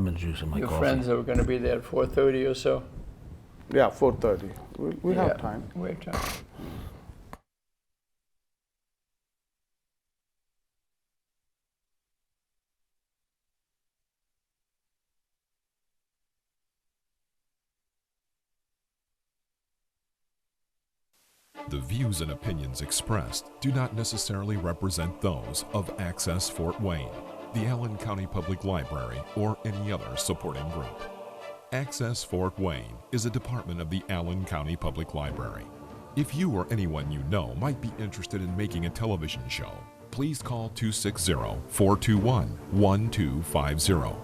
lemon juice in my Your coffee. friends are going to be there at 4:30 or so. Yeah, 4:30. We have time. We have time. The views and opinions expressed do not necessarily represent those of Access Fort Wayne, the Allen County Public Library, or any other supporting group. Access Fort Wayne is a department of the Allen County Public Library. If you or anyone you know might be interested in making a television show, please call 260-421-1250.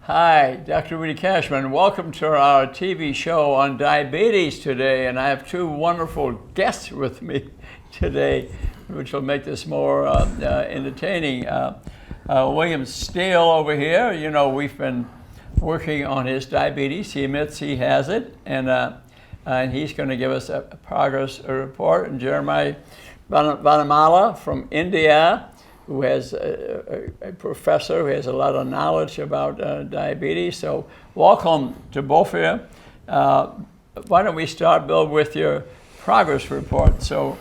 Hi, Dr. Rudy Kachmann. Welcome to our TV show on diabetes today, and I have two wonderful guests with me today, which will make this more entertaining. William Steele over here, you know, we've been working on his diabetes. He admits he has it, and he's going to give us a progress report. And Jeremiah Vanamala from India, who has a professor who has a lot of knowledge about diabetes. So welcome to both of you. Why don't we start, Bill, with your progress report. So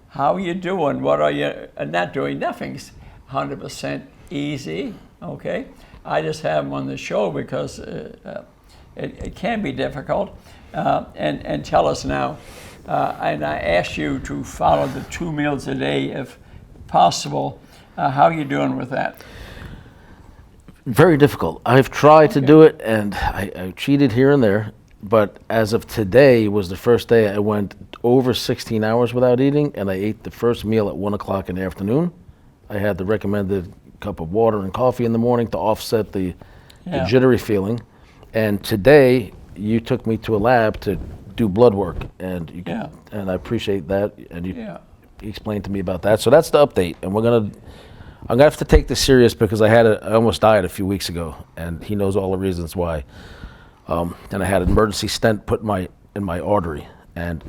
how are you doing? What are you not doing? Nothing's 100% easy, okay? I just have them on the show because it can be difficult. And tell us now, and I ask you to follow the 2 meals a day if possible. How are you doing with that? Very difficult. I've tried to do it, and I cheated here and there, but as of today was the first day I went over 16 hours without eating, and I ate the first meal at 1 o'clock in the afternoon. I had the recommended cup of water and coffee in the morning to offset the jittery feeling. And today, you took me to a lab to do blood work, and and I appreciate that, and you explained to me about that. So that's the update, and I'm gonna have to take this serious because I almost died a few weeks ago, and he knows all the reasons why. And I had an emergency stent put in my artery, and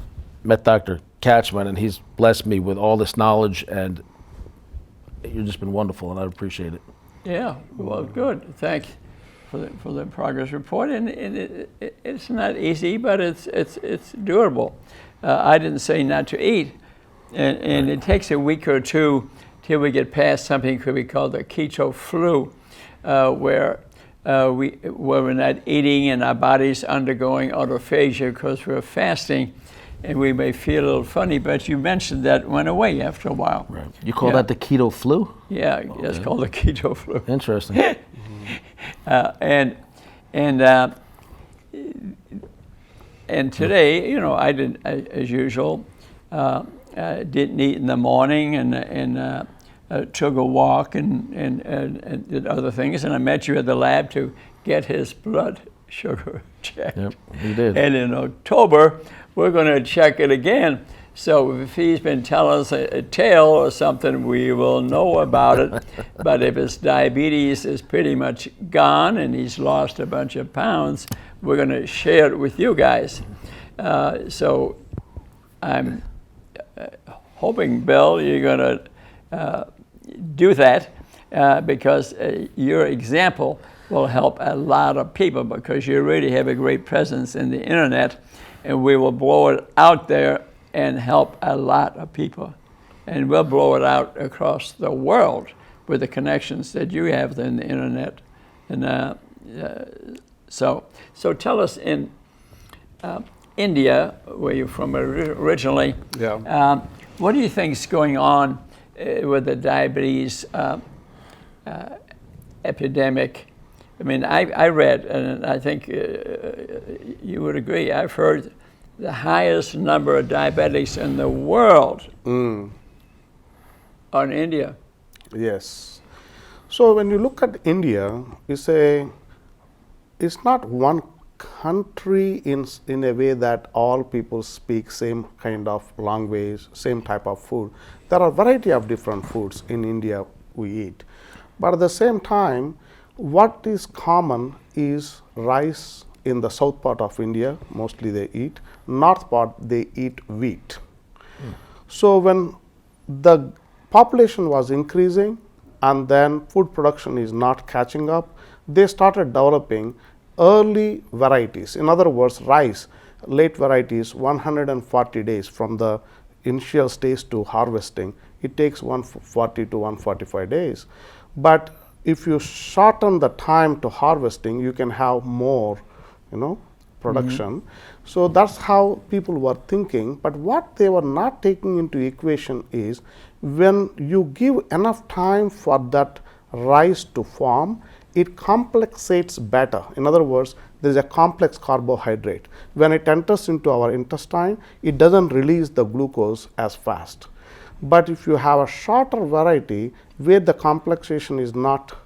met Dr. Kachmann, and he's blessed me with all this knowledge, and you've just been wonderful, and I appreciate it. Yeah, well, good. Thanks for the progress report, and it's not easy, but it's doable. I didn't say not to eat. And it takes a week or two till we get past something could be called the keto flu, where we're not eating and our body's undergoing autophagia because we're fasting, and we may feel a little funny. But you mentioned that went away after a while. Right. You call that the keto flu? Yeah, it's called the keto flu. Interesting. And today, you know, I did as usual. Didn't eat in the morning and took a walk and did other things. And I met you at the lab to get his blood sugar checked. Yep, you did. And in October, we're going to check it again. So if he's been telling us a tale or something, we will know about it. But if his diabetes is pretty much gone and he's lost a bunch of pounds, we're going to share it with you guys. So I'm hoping, Bill, you're going to do that because your example will help a lot of people because you really have a great presence in the internet, and we will blow it out there and help a lot of people. And we'll blow it out across the world with the connections that you have in the internet. And so tell us, in India, where you're from originally, what do you think is going on with the diabetes epidemic? I mean, I read, and I think you would agree, I've heard the highest number of diabetics in the world are in India. Yes. So when you look at India, it's not one country in a way that all people speak same kind of language, same type of food. There are a variety of different foods in India we eat. But at the same time, what is common is rice in the south part of India, mostly they eat. North part, they eat wheat. So when the population was increasing and then food production is not catching up, they started developing early varieties. In other words, rice, late varieties, 140 days from the initial stage to harvesting. It takes 140 to 145 days. But if you shorten the time to harvesting, you can have more, production. So that's how people were thinking. But what they were not taking into equation is when you give enough time for that rice to form, it complexates better. In other words, there is a complex carbohydrate. When it enters into our intestine, it doesn't release the glucose as fast. But if you have a shorter variety where the complexation is not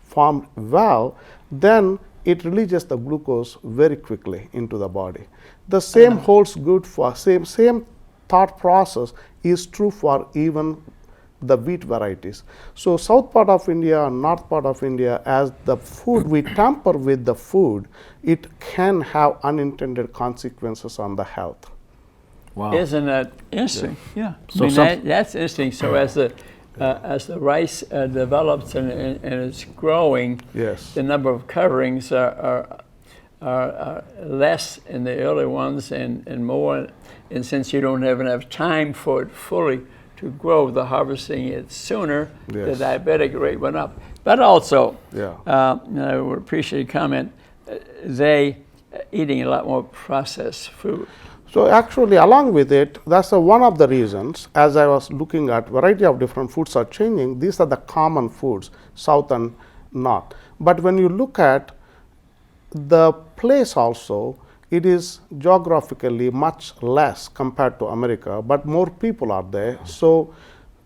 formed well, then it releases the glucose very quickly into the body. The same holds good for same thought process is true for even the wheat varieties. So south part of India and north part of India, as the food we tamper with the food, it can have unintended consequences on the health. Wow. Isn't that interesting? Yeah. So that's interesting. So as the rice develops and it's growing, Yes. the number of coverings are less in the early ones and more. And since you don't have enough time for it fully to grow, the harvesting it sooner, Yes. the diabetic rate went up. But also, Yeah. I would appreciate a comment, they eating a lot more processed food. So actually, along with it, that's one of the reasons. As I was looking at variety of different foods are changing, these are the common foods, south and north. But when you look at the place also, it is geographically much less compared to America, but more people are there. So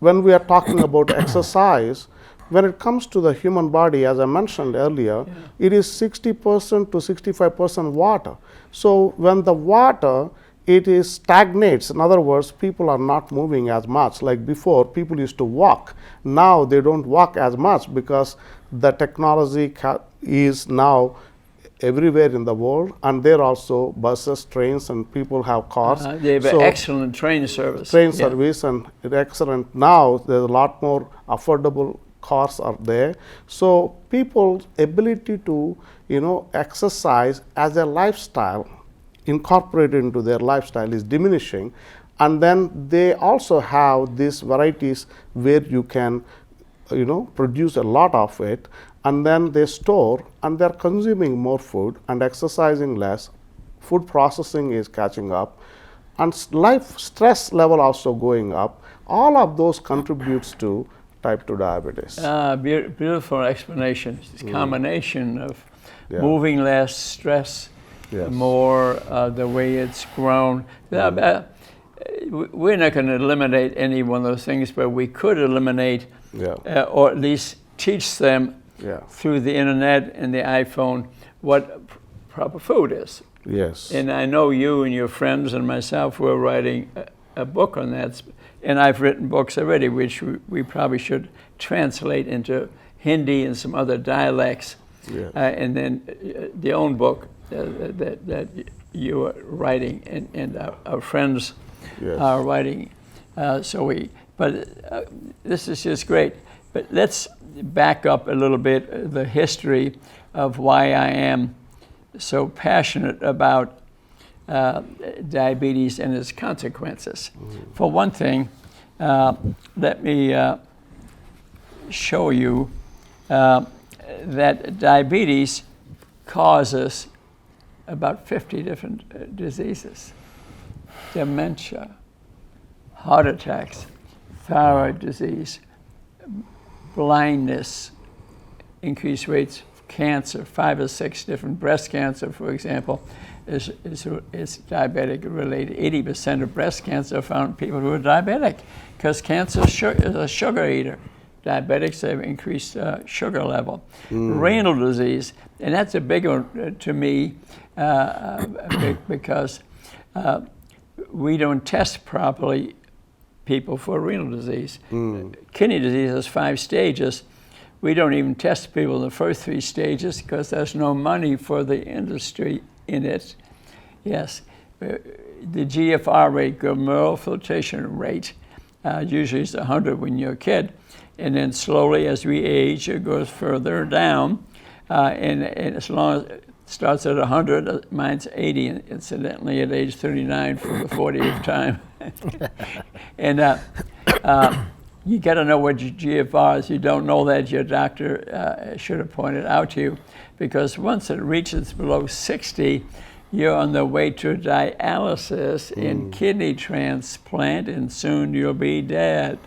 when we are talking about exercise, when it comes to the human body, as I mentioned earlier, it is 60% to 65% water. So when the water, it is stagnates. In other words, people are not moving as much. Like before, people used to walk. Now they don't walk as much because the technology is now everywhere in the world, and there also buses, trains, and people have cars. They have an excellent train service. Train service and excellent. Now there's a lot more affordable cars are there. So people's ability to exercise as a lifestyle, incorporated into their lifestyle, is diminishing. And then they also have these varieties where you can produce a lot of it, and then they store, and they're consuming more food and exercising less. Food processing is catching up, and life stress level also going up. All of those contributes to type 2 diabetes. Beautiful explanation. It's a combination of moving less, stress more, the way it's grown. We're not going to eliminate any one of those things, but we could eliminate or at least teach them through the internet and the iPhone what proper food is. Yes. And I know you and your friends and myself were writing a book on that. And I've written books already, which we probably should translate into Hindi and some other dialects. Yes. And then the own book that you are writing and our friends are writing. But this is just great. But let's back up a little bit, the history of why I am so passionate about diabetes and its consequences. For one thing, let me show you that diabetes causes about 50 different diseases: dementia, heart attacks, thyroid disease, blindness, increased rates of cancer, 5 or 6 different breast cancer, for example, is diabetic related. 80% of breast cancer are found in people who are diabetic, because cancer is a sugar eater. Diabetics have increased sugar level. Renal disease, and that's a big one to me, because we don't test properly people for renal disease. Kidney disease has 5 stages. We don't even test people in the first 3 stages because there's no money for the industry in it. Yes, the GFR rate, glomerular filtration rate, usually is 100 when you're a kid. And then slowly as we age, it goes further down. And as long as it starts at 100, mine's 80, incidentally, at age 39 for the 40th time. And you got to know what your GFR is. You don't know that, your doctor should have pointed out to you, because once it reaches below 60, you're on the way to dialysis and kidney transplant, and soon you'll be dead.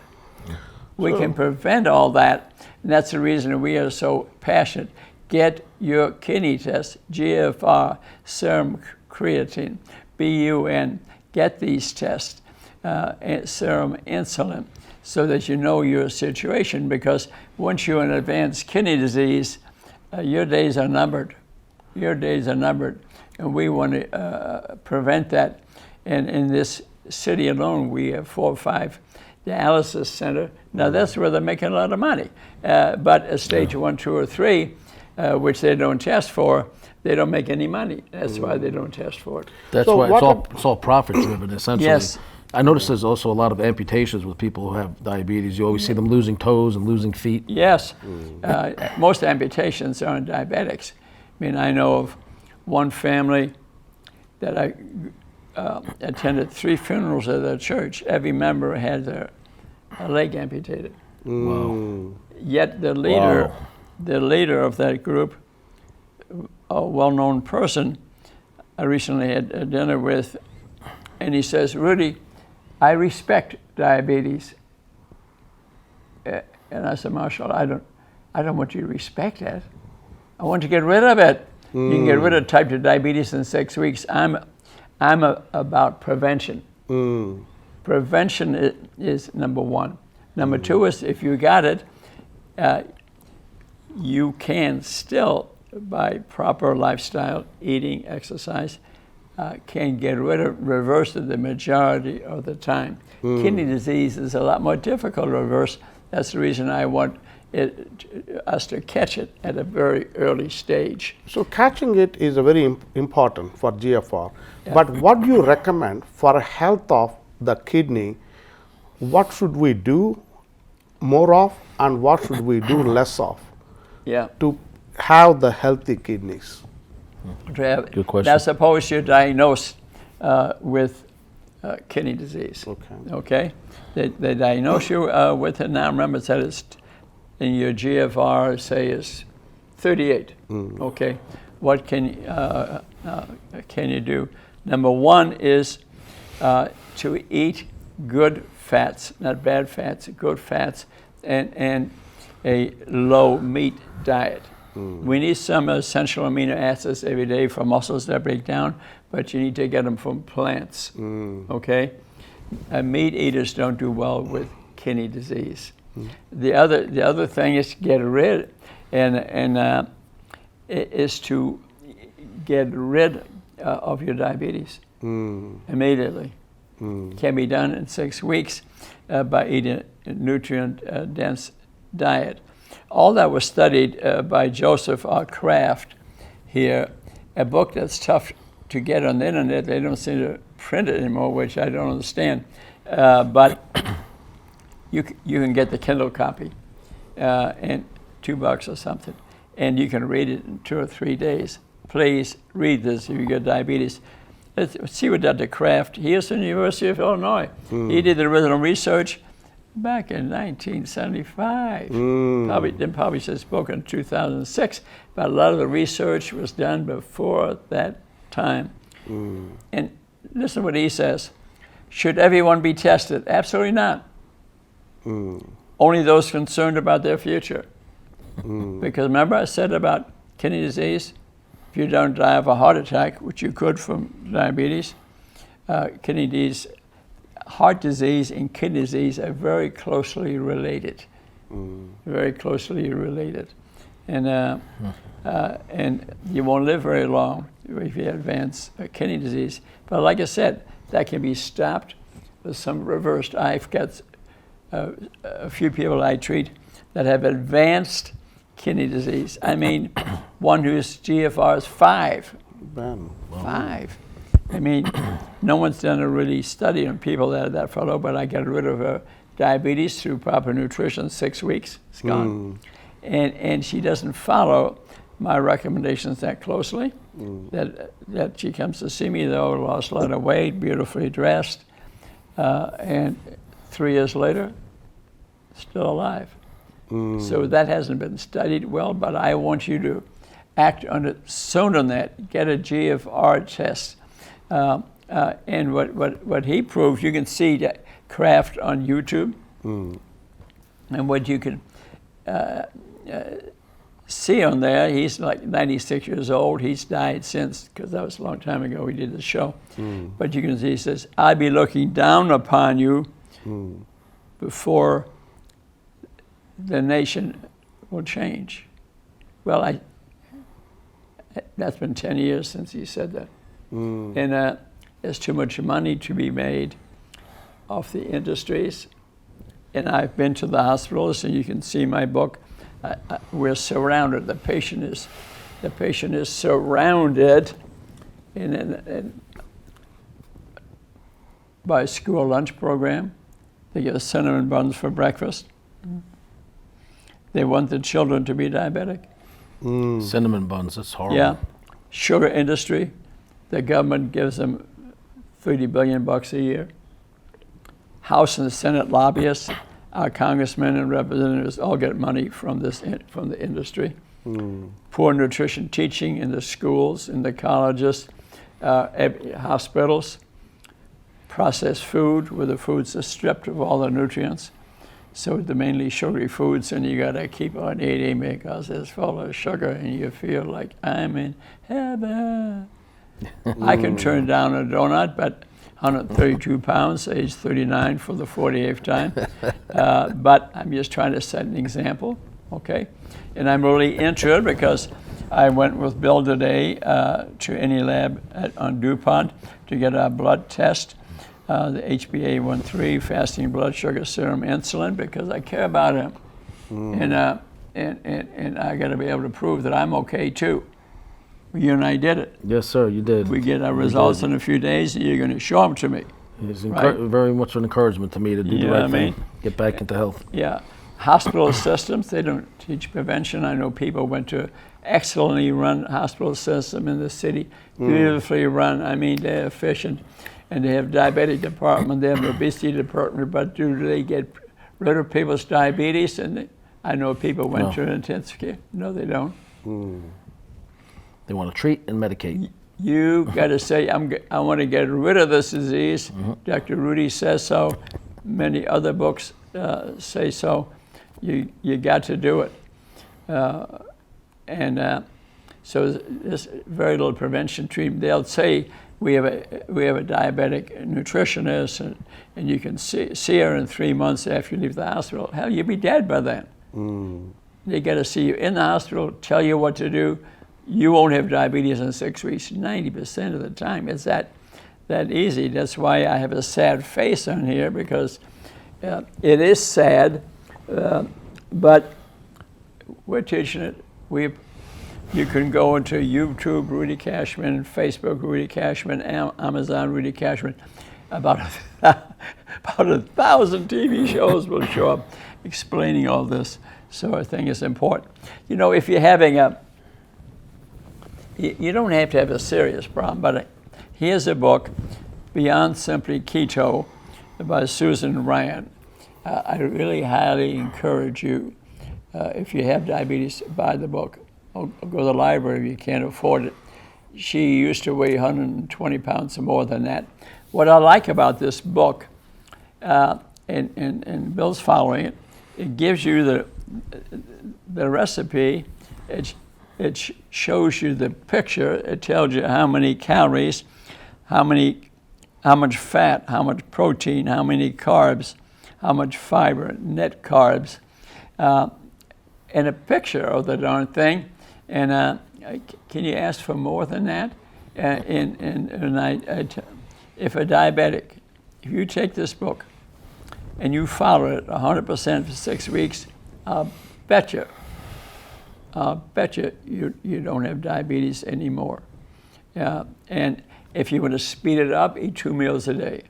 We can prevent all that, and that's the reason we are so passionate. Get your kidney test, GFR, serum creatine, BUN. Get these tests, serum insulin, so that you know your situation, because once you're in advanced kidney disease, your days are numbered. Your days are numbered, and we want to prevent that. And in this city alone, we have 4 or 5 dialysis centers. Now that's where they're making a lot of money. But at stage 1, 2, or 3, which they don't test for, they don't make any money. That's why they don't test for it. That's So why what it's all profit driven, essentially. Yes. I notice there's also a lot of amputations with people who have diabetes. You always see them losing toes and losing feet. Yes, most amputations are in diabetics. I mean, I know of one family that I attended 3 funerals at their church. Every member had their leg amputated. Wow. Yet the leader of that group, a well-known person, I recently had a dinner with, and he says, "Rudy, I respect diabetes." And I said, "Marshall, I don't want you to respect that. I want to get rid of it. You can get rid of type 2 diabetes in 6 weeks. I'm about prevention. Prevention is number 1. Number 2 is, if you got it, you can still, by proper lifestyle, eating, exercise, can get rid of, reverse it the majority of the time. Kidney disease is a lot more difficult to reverse. That's the reason I want us to catch it at a very early stage. So catching it is a very important for GFR. But what do you recommend for health of the kidney? What should we do more of, and what should we do less of to have the healthy kidneys? Good question. Now suppose you're diagnosed with kidney disease. Okay. They diagnose you with it. Now remember, that is in your GFR, say, is 38. Okay. What can you do? Number 1 is to eat good fats, not bad fats, good fats, and a low meat diet. We need some essential amino acids every day for muscles that break down, but you need to get them from plants. Okay, meat eaters don't do well with kidney disease. The other thing is get rid is to get rid of your diabetes immediately. Can be done in 6 weeks by eating a nutrient-dense diet. All that was studied by Joseph R. Kraft here, a book that's tough to get on the internet. They don't seem to print it anymore, which I don't understand. But you can get the Kindle copy, and $2 or something, and you can read it in 2 or 3 days. Please read this if you get diabetes. Let's see what Dr. Kraft, he is from the University of Illinois. He did the original research back in 1975. Probably should have spoken in 2006, but a lot of the research was done before that time. And listen to what he says. Should everyone be tested? Absolutely not. Only those concerned about their future. Because remember I said about kidney disease, if you don't die of a heart attack, which you could from diabetes, kidney disease, heart disease and kidney disease are very closely related. Very closely related. And you won't live very long if you advance kidney disease. But like I said, that can be stopped with some reversed. I've got a few people I treat that have advanced kidney disease. I mean, one whose GFR is 5. Man. 5. I mean, no one's done a really study on people that are that far low, but I got rid of her diabetes through proper nutrition, 6 weeks, it's gone. And she doesn't follow my recommendations that closely. That she comes to see me, though, lost a lot of weight, beautifully dressed, and 3 years later, still alive. So that hasn't been studied well, but I want you to act on it sooner than that. Get a GFR test. And what he proves, you can see that Kraft on YouTube, and what you can see on there, he's like 96 years old. He's died since, because that was a long time ago we did the show. But you can see he says, "I'll be looking down upon you before the nation will change." Well, that's been 10 years since he said that. And there's too much money to be made off the industries. And I've been to the hospitals, and you can see my book. We're surrounded. The patient is surrounded by a school lunch program. They get cinnamon buns for breakfast. They want the children to be diabetic. Cinnamon buns, that's horrible. Yeah. Sugar industry, the government gives them $30 billion a year. House and Senate lobbyists, our congressmen and representatives all get money from the industry. Poor nutrition teaching in the schools, in the colleges, hospitals. Processed food, where the foods are stripped of all the nutrients. So the mainly sugary foods, and you gotta keep on eating because it's full of sugar, and you feel like I'm in heaven. I can turn down a donut, but 132 pounds, age 39 for the 48th time. But I'm just trying to set an example, okay? And I'm really into it because I went with Bill today to any lab on DuPont to get a blood test, the HbA1c, fasting blood sugar, serum insulin, because I care about him. And I got to be able to prove that I'm okay too. You and I did it. Yes, sir, you did. We get our results in a few days, and you're going to show them to me. It's right? Very much an encouragement to me to do the right thing, get back into health. Yeah. Hospital systems, they don't teach prevention. I know people went to excellently run hospital system in the city, beautifully run. I mean, they're efficient. And they have diabetic department, they have an obesity department, but do they get rid of people's diabetes? And I know people went to intensive care. No, they don't. They want to treat and medicate. You got to say, I want to get rid of this disease. Dr. Rudy says so. Many other books say so. You got to do it. So there's very little prevention treatment. They'll say we have a diabetic nutritionist, and you can see her in 3 months after you leave the hospital. Hell, you'll be dead by then. They got to see you in the hospital, tell you what to do. You won't have diabetes in 6 weeks, 90% of the time. It's that easy. That's why I have a sad face on here, because it is sad, but we're teaching it. You can go into YouTube, Rudy Kachmann, Facebook, Rudy Kachmann, Amazon, Rudy Kachmann. About 1,000 TV shows will show up explaining all this. So I think it's important. You know, if you're having you don't have to have a serious problem, but here's a book, Beyond Simply Keto, by Susan Ryan. I really highly encourage you, if you have diabetes, buy the book. Or go to the library if you can't afford it. She used to weigh 120 pounds or more than that. What I like about this book, and Bill's following it, it gives you the recipe. It it shows you the picture. It tells you how many calories, how much fat, how much protein, how many carbs, how much fiber, net carbs, and a picture of the darn thing. And can you ask for more than that? If a diabetic, if you take this book and you follow it 100% for 6 weeks, I'll bet you you don't have diabetes anymore. And if you want to speed it up, eat 2 meals a day,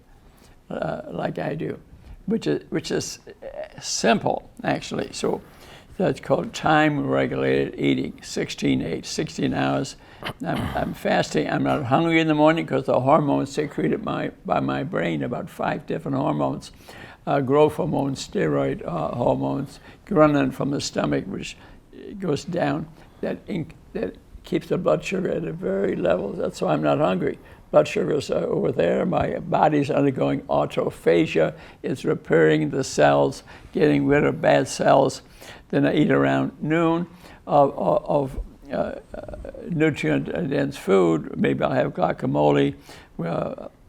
like I do, which is simple actually. So that's called time-regulated eating. 16/8, 16 hours. I'm fasting. I'm not hungry in the morning because the hormones secreted by my brain, about 5 different hormones, growth hormones, steroid hormones, ghrelin from the stomach, which goes down, that keeps the blood sugar at a very level. That's why I'm not hungry. Blood sugars are over there. My body's undergoing autophagia. It's repairing the cells, getting rid of bad cells. Then I eat around noon of nutrient-dense food. Maybe I'll have guacamole,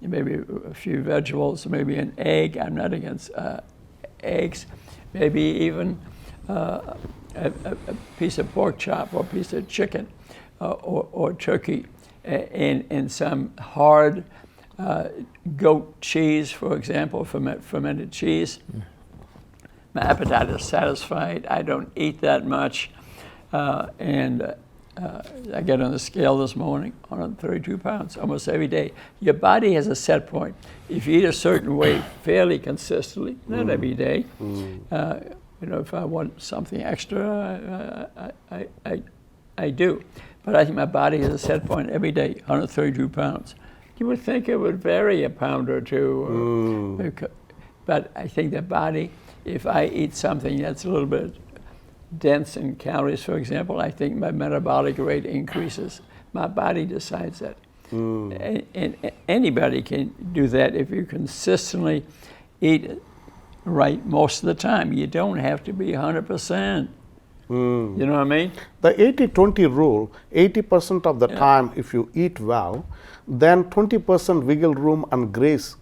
maybe a few vegetables, maybe an egg. I'm not against eggs. Maybe even a piece of pork chop or a piece of chicken or turkey, and some hard goat cheese, for example, fermented cheese. My appetite is satisfied. I don't eat that much. And I get on the scale this morning, 132 pounds, almost every day. Your body has a set point. If you eat a certain way fairly consistently, not every day, if I want something extra, I do. But I think my body has a set point every day, 132 pounds. You would think it would vary a pound or two. But I think the body, if I eat something that's a little bit dense in calories, for example, I think my metabolic rate increases. My body decides that. And anybody can do that if you consistently eat right most of the time. You don't have to be 100%. You know what I mean? The 80-20 rule, 80% of the time if you eat well, then 20% wiggle room and grace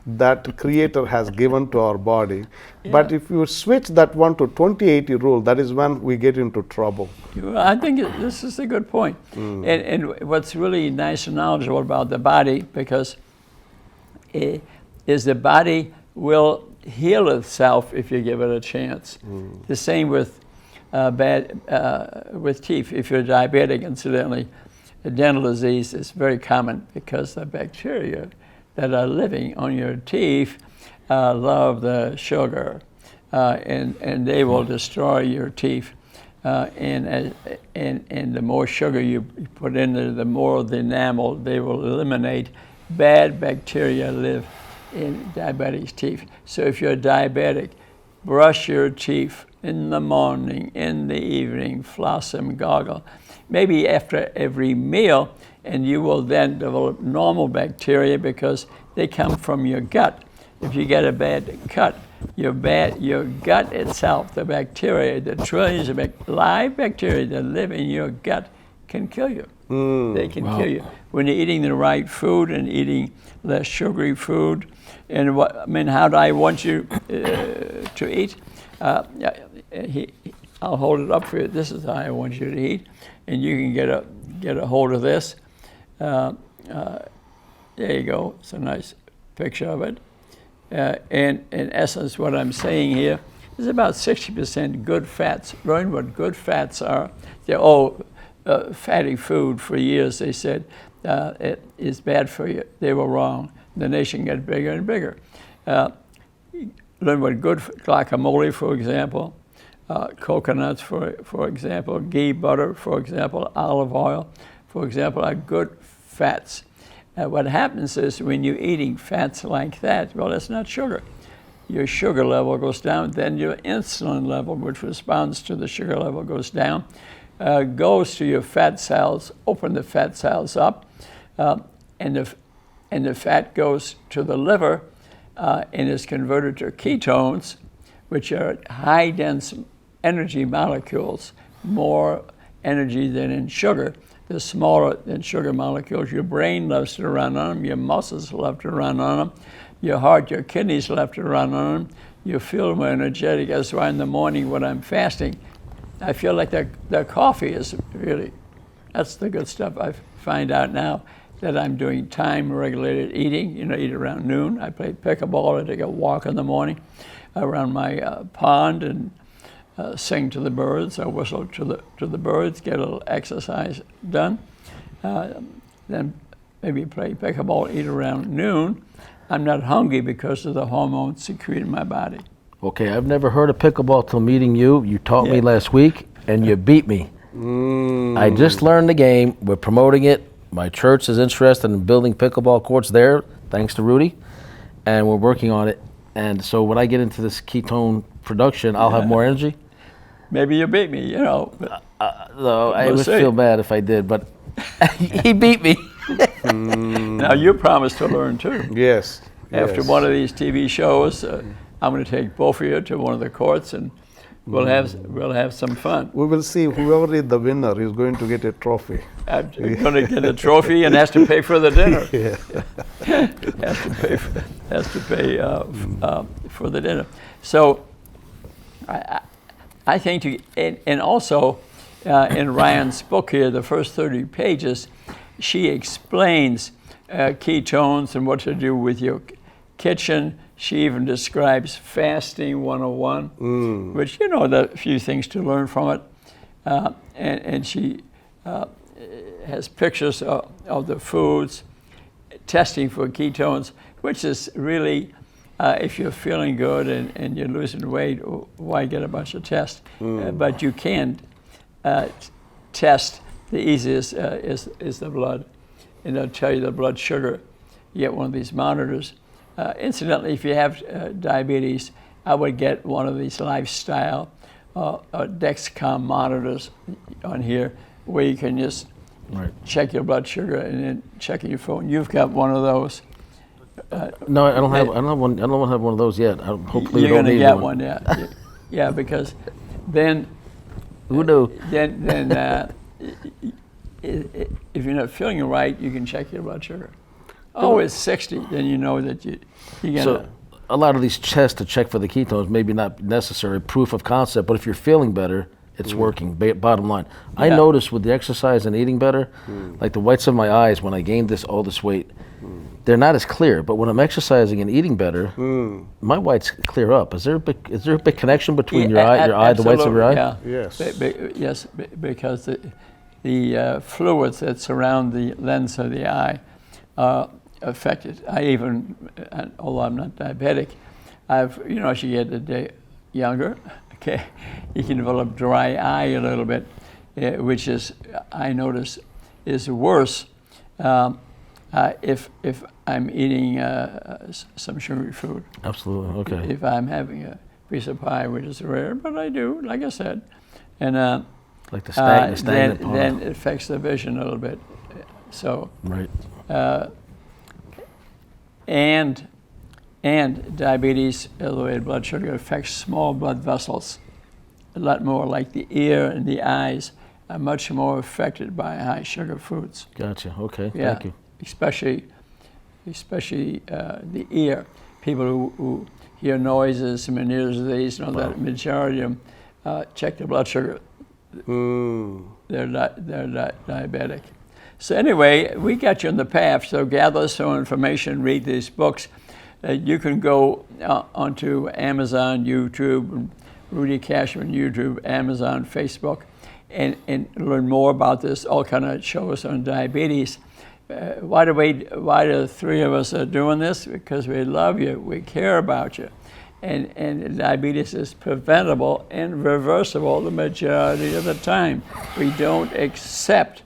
that Creator has given to our body. But if you switch that one to 20-80 rule, that is when we get into trouble. I think this is a good point. And what's really nice and knowledgeable about the body, because is the body will heal itself if you give it a chance. The same with with teeth. If you're diabetic, incidentally, dental disease is very common because the bacteria that are living on your teeth love the sugar, and they will destroy your teeth. And the more sugar you put in there, the more of the enamel they will eliminate. Bad bacteria live in diabetic teeth. So if you're diabetic, brush your teeth in the morning, in the evening, floss them, gargle, maybe after every meal, and you will then develop normal bacteria because they come from your gut. If you get a bad cut, your gut itself, the bacteria, the trillions of live bacteria that live in your gut can kill you. They can kill you. When you're eating the right food and eating less sugary food, and how do I want you to eat? I'll hold it up for you. This is how I want you to eat, and you can get a hold of this. There you go. It's a nice picture of it. And in essence, what I'm saying here is about 60% good fats. Learn what good fats are. They're all fatty food. For years they said it is bad for you. They were wrong. The nation got bigger and bigger. Learn what good guacamole, for example, coconuts, for example, ghee butter, for example, olive oil, for example, are good fats. What happens is when you're eating fats like that, well, that's not sugar. Your sugar level goes down, then your insulin level, which responds to the sugar level, goes down, goes to your fat cells, open the fat cells up, and the fat goes to the liver and is converted to ketones, which are high-dense energy molecules, more energy than in sugar. They're smaller than sugar molecules. Your brain loves to run on them. Your muscles love to run on them. Your heart, your kidneys love to run on them. You feel more energetic. That's why in the morning when I'm fasting, I feel like the coffee is really, that's the good stuff. I find out now that I'm doing time-regulated eating. You know, eat around noon. I play pickleball. I take a walk in the morning around my pond and sing to the birds. I whistle to the birds, get a little exercise done. Then maybe play pickleball, eat around noon. I'm not hungry because of the hormones secreted in my body. Okay, I've never heard of pickleball till meeting you. You taught me last week, and you beat me. I just learned the game. We're promoting it. My church is interested in building pickleball courts there, thanks to Rudy, and we're working on it. And so when I get into this ketone production, I'll have more energy. Maybe you beat me, you know. No, I would see. feel bad if I did, but he beat me. Now you promised to learn too. Yes. After one of these TV shows, I'm going to take both of you to one of the courts, and we'll have some fun. We will see whoever is the winner is going to get a trophy. I'm going to get a trophy and has to pay for the dinner. has to pay for the dinner. So I think and also in Ryan's book here, the first 30 pages, she explains ketones and what to do with your kitchen. She even describes fasting 101, which, you know, there are a few things to learn from it. And she has pictures of the foods, testing for ketones, which is really, if you're feeling good and you're losing weight, why get a bunch of tests? But you can test. The easiest is the blood, and they'll tell you the blood sugar. You get one of these monitors. Incidentally, if you have diabetes, I would get one of these lifestyle Dexcom monitors on here, where you can just check your blood sugar and then check your phone. You've got one of those. No, I don't have one. I don't have one of those yet. Hopefully, you're you don't going to need get one. one, yeah, yeah, because then. Who knew? Then if you're not feeling right, you can check your blood sugar. Oh, it's 60. Then you know that you're gonna. So a lot of these tests to check for the ketones maybe not necessary proof of concept, but if you're feeling better, it's working. Bottom line, I noticed with the exercise and eating better, like the whites of my eyes when I gained all this weight, they're not as clear. But when I'm exercising and eating better, my whites clear up. Is there a big connection between your eye, the whites of your eye? Yeah. Yes. Yes, because the fluids that surround the lens of the eye are affected. I even, although I'm not diabetic, as you get a day younger, okay, you can develop dry eye a little bit, which is, I notice, is worse if I'm eating some sugary food. Absolutely. Okay. If I'm having a piece of pie, which is rare, but I do, like I said, and like the stagnant pond. then it affects the vision a little bit. So right. And diabetes, elevated blood sugar, affects small blood vessels a lot more, like the ear and the eyes are much more affected by high sugar foods. Gotcha. Okay. Yeah, Thank you. especially the ear. People who hear noises, Meniere's disease, know that majority of them check their blood sugar. They're diabetic. So anyway, we got you on the path. So gather some information, read these books. You can go onto Amazon, YouTube, Rudy Kachmann, YouTube, Amazon, Facebook, and learn more about this. All kind of shows on diabetes. Why the three of us are doing this? Because we love you, we care about you, and diabetes is preventable and reversible the majority of the time. We don't accept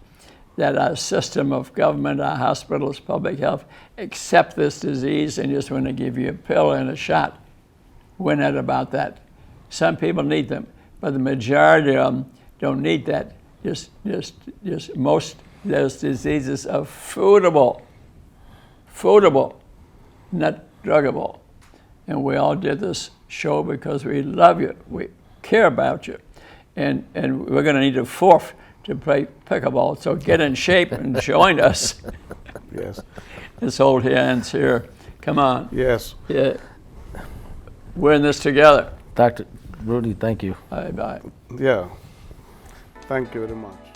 that our system of government, our hospitals, public health, accept this disease and just want to give you a pill and a shot. We're not about that. Some people need them, but the majority of them don't need that. Just most of those diseases are foodable, not druggable. And we all did this show because we love you, we care about you, and we're going to need a fourth to play pickleball. So get in shape and join us. Yes. Let's hold hands here. Come on. Yes. Yeah. We're in this together. Dr. Rudy, thank you. Bye-bye. Yeah. Thank you very much.